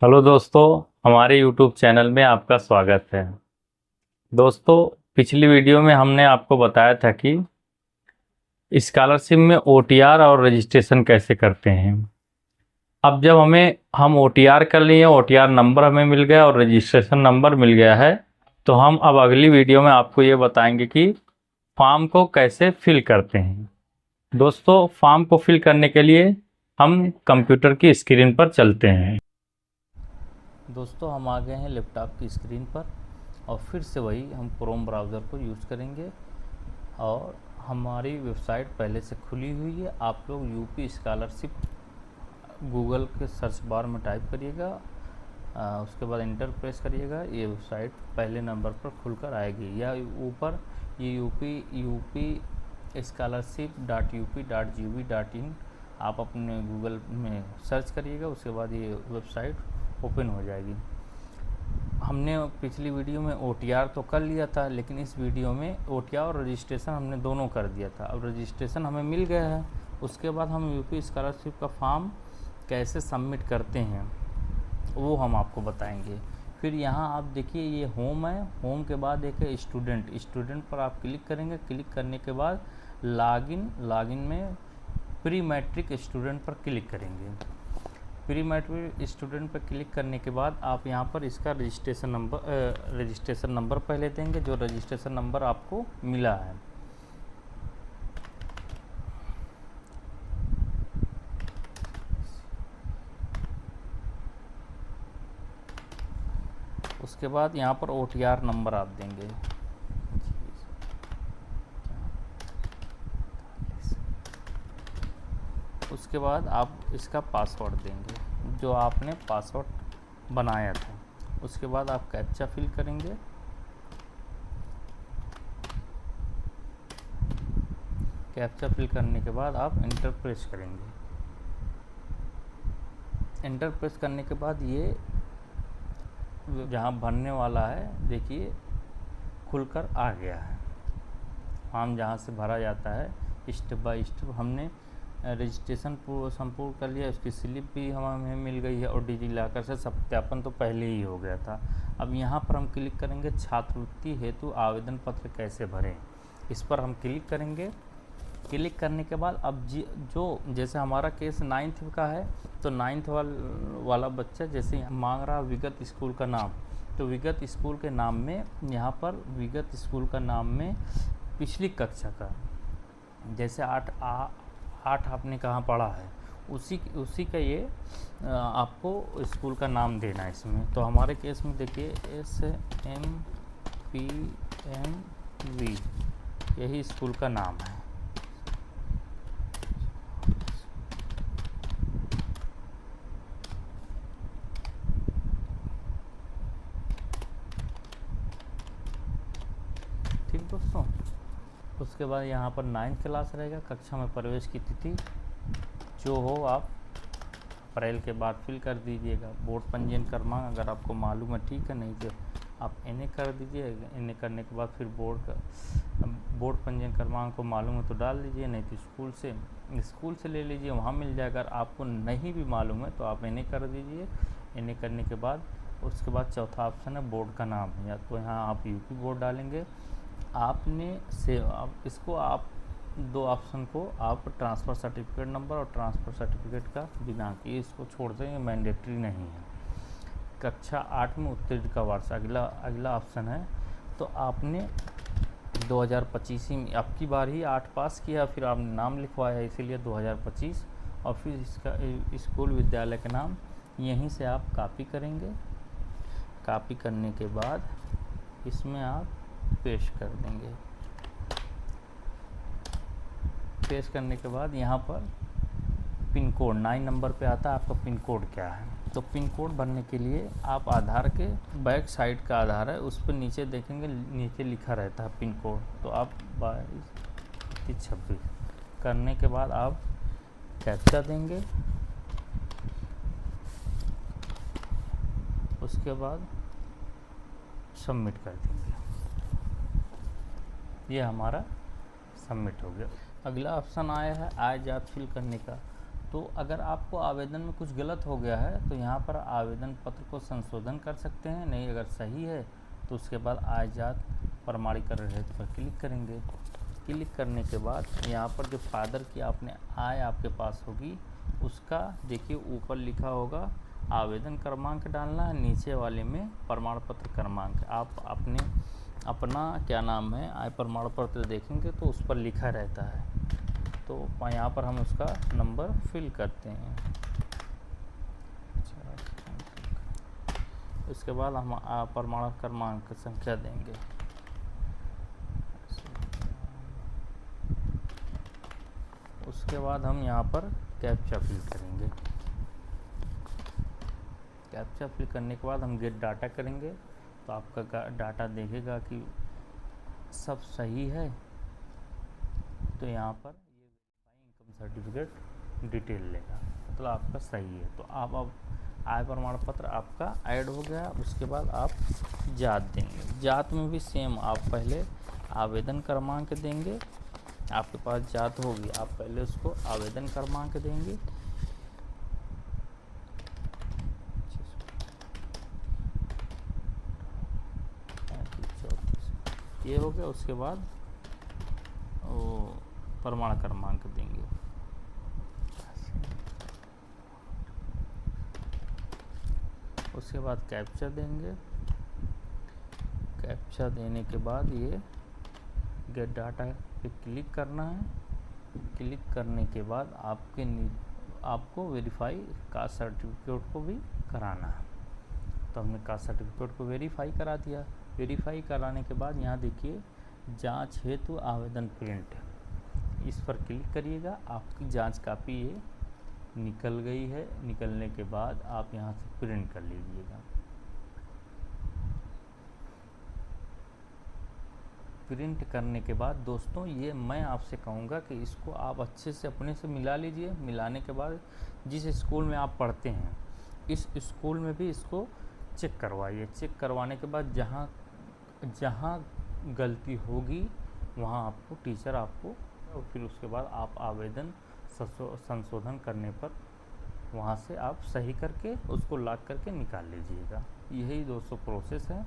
Hello दोस्तों, हमारे YouTube channel में आपका स्वागत है। दोस्तों, पिछली वीडियो में हमने आपको बताया था कि स्कॉलरशिप में OTR और रजिस्ट्रेशन कैसे करते हैं। अब जब हम OTR कर लिए, OTR नंबर हमें मिल गया और रजिस्ट्रेशन नंबर मिल गया है, तो हम अब अगली वीडियो में आपको ये बताएंगे कि फॉर्म को कैसे फिल करते हैं। दोस्तों, फॉर्म को फिल करने के लिए हम कंप्यूटर की स्क्रीन पर चलते हैं। दोस्तों, हम आ गए हैं लैपटॉप की स्क्रीन पर और फिर से वही हम क्रोम ब्राउज़र को यूज़ करेंगे और हमारी वेबसाइट पहले से खुली हुई है। आप लोग यूपी स्कॉलरशिप गूगल के सर्च बार में टाइप करिएगा, उसके बाद इंटर प्रेस करिएगा। ये वेबसाइट पहले नंबर पर खुलकर आएगी या ऊपर ये यूपी scholarship.up.gov.in आप अपने गूगल में सर्च करिएगा, उसके बाद ये वेबसाइट ओपन हो जाएगी। हमने पिछली वीडियो में OTR तो कर लिया था, लेकिन इस वीडियो में OTR और रजिस्ट्रेशन हमने दोनों कर दिया था। अब रजिस्ट्रेशन हमें मिल गया है, उसके बाद हम यूपी स्कॉलरशिप का फॉर्म कैसे सबमिट करते हैं वो हम आपको बताएंगे। फिर यहाँ आप देखिए, ये होम है, होम के बाद एक है स्टूडेंट पर आप क्लिक करेंगे। क्लिक करने के बाद लॉगिन में प्री मैट्रिक स्टूडेंट पर क्लिक करेंगे। प्री मैट्रिक स्टूडेंट पर क्लिक करने के बाद आप यहाँ पर इसका रजिस्ट्रेशन नंबर पहले देंगे, जो रजिस्ट्रेशन नंबर आपको मिला है। उसके बाद यहाँ पर OTR नंबर आप देंगे। उसके बाद आप इसका पासवर्ड देंगे, जो आपने पासवर्ड बनाया था। उसके बाद आप कैप्चा फिल करेंगे। कैप्चा फिल करने के बाद आप इंटर प्रेस करेंगे। इंटर प्रेस करने के बाद ये जहाँ भरने वाला है, देखिए खुलकर आ गया है। फॉर्म जहाँ से भरा जाता है स्टेप बाय स्टेप हमने रजिस्ट्रेशन संपूर्ण कर लिया। उसकी स्लिप भी हमें मिल गई है और डिजिलॉकर से सत्यापन तो पहले ही हो गया था। अब यहाँ पर हम क्लिक करेंगे, छात्रवृत्ति हेतु आवेदन पत्र कैसे भरें, इस पर हम क्लिक करेंगे। क्लिक करने के बाद अब जो जैसे हमारा केस 9th का है, तो 9th वाला बच्चा जैसे मांग रहा विगत स्कूल का नाम, तो विगत स्कूल के नाम में यहाँ पर विगत स्कूल का नाम में पिछली कक्षा का, जैसे 8 आपने कहाँ पढ़ा है, उसी का ये आपको स्कूल का नाम देना है इसमें। तो हमारे केस में देखिए SMPMV यही स्कूल का नाम है। ठीक दोस्तों, उसके बाद यहाँ पर 9th क्लास रहेगा। कक्षा में प्रवेश की तिथि जो हो आप अप्रैल के बाद फिल कर दीजिएगा। बोर्ड पंजीयन क्रमांक अगर आपको मालूम है ठीक है, नहीं तो आप NA कर दीजिए। NA करने के बाद फिर बोर्ड पंजीयन क्रमांक को मालूम है तो डाल दीजिए, नहीं तो स्कूल से ले लीजिए, वहाँ मिल जाएगा। अगर आपको नहीं भी मालूम है तो आप NA कर दीजिए। NA करने के बाद उसके बाद चौथा ऑप्शन है बोर्ड का नाम, या तो यहाँ आप UP बोर्ड डालेंगे। आप दो ऑप्शन को आप ट्रांसफ़र सर्टिफिकेट नंबर और ट्रांसफ़र सर्टिफिकेट का दिनांक, ये इसको छोड़ दें, ये मैंडेटरी नहीं है। कक्षा 8 में उत्तीर्ण का वर्ष अगला ऑप्शन है। तो आपने 2025 में आपकी बार ही 8 पास किया, फिर आपने नाम लिखवाया, इसीलिए 2025, और फिर इसका स्कूल विद्यालय का नाम यहीं से आप कॉपी करेंगे। कॉपी करने के बाद इसमें आप पेस्ट कर देंगे। पेस्ट करने के बाद यहाँ पर पिन कोड 9 नंबर पे आता है, आपका पिन कोड क्या है। तो पिन कोड भरने के लिए आप आधार के बैक साइड का आधार है, उस पर नीचे देखेंगे, नीचे लिखा रहता है पिन कोड। तो आप 2226 करने के बाद आप कैप्चा देंगे। उसके बाद सबमिट कर देंगे। ये हमारा सबमिट हो गया। अगला ऑप्शन आया है आय जात फिल करने का। तो अगर आपको आवेदन में कुछ गलत हो गया है तो यहाँ पर आवेदन पत्र को संशोधन कर सकते हैं, नहीं अगर सही है तो उसके बाद आय जात प्रमाणीकरण हेतु पर क्लिक करेंगे। क्लिक करने के बाद यहाँ पर जो फादर की आपने आय आपके पास होगी उसका देखिए ऊपर लिखा होगा आवेदन क्रमांक डालना है, नीचे वाले में प्रमाण पत्र क्रमांक। आप अपना क्या नाम है आय प्रमाण पत्र देखेंगे तो उस पर लिखा रहता है, तो यहाँ पर हम उसका नंबर फिल करते हैं। उसके बाद हम प्रमाण क्रमांक संख्या देंगे। उसके बाद हम यहाँ पर कैप्चा फिल करेंगे। कैप्चा फिल करने के बाद हम गेट डाटा करेंगे, तो आपका डाटा देखेगा कि सब सही है, तो यहाँ पर ये वेरीफाई इनकम सर्टिफिकेट डिटेल लेगा, मतलब आपका सही है। तो आप अब आय प्रमाण पत्र आपका ऐड हो गया। उसके बाद आप जात देंगे। जात में भी सेम आप पहले आवेदन क्रमांक देंगे। आपके पास जात होगी, आप पहले उसको आवेदन क्रमांक देंगे। ये हो गया। उसके बाद वो प्रमाण क्रमांक देंगे। उसके बाद कैप्चा देंगे। कैप्चा देने के बाद ये गेट डाटा पे क्लिक करना है। क्लिक करने के बाद आपको वेरीफाई कास्ट सर्टिफिकेट को भी कराना है। तो हमने कास्ट सर्टिफिकेट को वेरीफाई करा दिया। वेरीफाई कराने के बाद यहाँ देखिए जांच हेतु आवेदन प्रिंट, इस पर क्लिक करिएगा। आपकी जांच कापी ये निकल गई है। निकलने के बाद आप यहाँ से प्रिंट कर लीजिएगा। प्रिंट करने के बाद दोस्तों ये मैं आपसे कहूँगा कि इसको आप अच्छे से अपने से मिला लीजिए। मिलाने के बाद जिस स्कूल में आप पढ़ते हैं इस स्कूल में भी इसको चेक करवाइए। चेक करवाने के बाद जहाँ गलती होगी वहाँ आपको टीचर आपको, और फिर उसके बाद आप आवेदन संशोधन करने पर वहाँ से आप सही करके उसको लॉक करके निकाल लीजिएगा। यही दोस्तों प्रोसेस है।